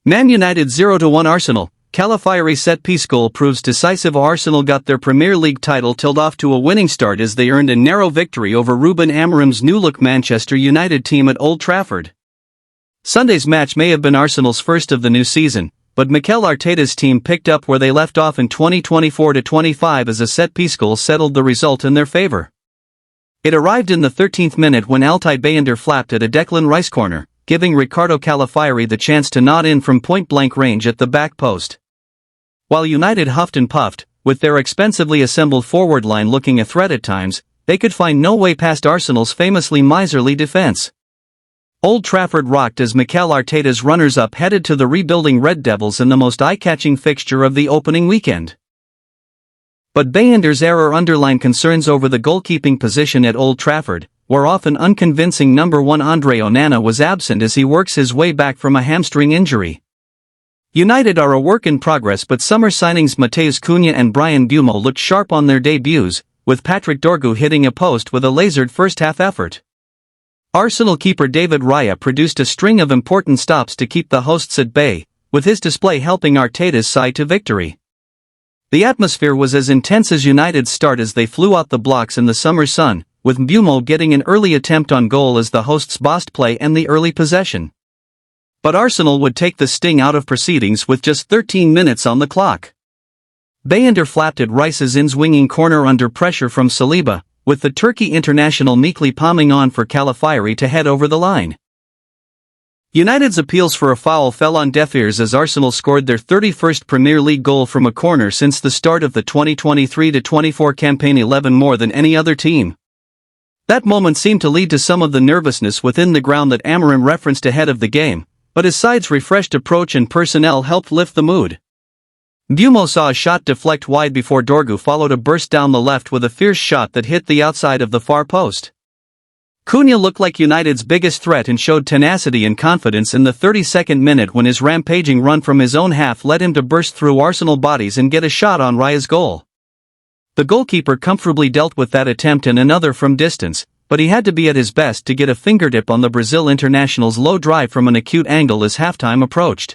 Man United 0-1 Arsenal. Calafiori set-piece goal proves decisive. Arsenal got their Premier League title tilled off to a winning start as they earned a narrow victory over Ruben Amorim's new-look Manchester United team at Old Trafford. Sunday's match may have been Arsenal's first of the new season, but Mikel Arteta's team picked up where they left off in 2024-25 as a set-piece goal settled the result in their favour. It arrived in the 13th minute when Altay Bayender flapped at a Declan Rice corner, giving Ricardo Calafiori the chance to nod in from point-blank range at the back post. While United huffed and puffed, with their expensively assembled forward line looking a threat at times, they could find no way past Arsenal's famously miserly defence. Old Trafford rocked as Mikel Arteta's runners-up headed to the rebuilding Red Devils in the most eye-catching fixture of the opening weekend. But Bayender's error underlined concerns over the goalkeeping position at Old Trafford, where often unconvincing number 1 Andre Onana was absent as he works his way back from a hamstring injury. United are a work in progress, but summer signings Matheus Cunha and Bryan Mbeumo looked sharp on their debuts, with Patrick Dorgu hitting a post with a lasered first-half effort. Arsenal keeper David Raya produced a string of important stops to keep the hosts at bay, with his display helping Arteta's side to victory. The atmosphere was as intense as United's start as they flew out the blocks in the summer sun, with Mbeumo getting an early attempt on goal as the hosts bossed play and the early possession. But Arsenal would take the sting out of proceedings with just 13 minutes on the clock. Bayender flapped at Rice's in-swinging corner under pressure from Saliba, with the Turkey international meekly palming on for Calafiori to head over the line. United's appeals for a foul fell on deaf ears as Arsenal scored their 31st Premier League goal from a corner since the start of the 2023-24 campaign, 11 more than any other team. That moment seemed to lead to some of the nervousness within the ground that Amorim referenced ahead of the game, but his side's refreshed approach and personnel helped lift the mood. Mbeumo saw a shot deflect wide before Dorgu followed a burst down the left with a fierce shot that hit the outside of the far post. Cunha looked like United's biggest threat and showed tenacity and confidence in the 32nd minute when his rampaging run from his own half led him to burst through Arsenal bodies and get a shot on Raya's goal. The goalkeeper comfortably dealt with that attempt and another from distance, but he had to be at his best to get a fingerdip on the Brazil international's low drive from an acute angle as halftime approached.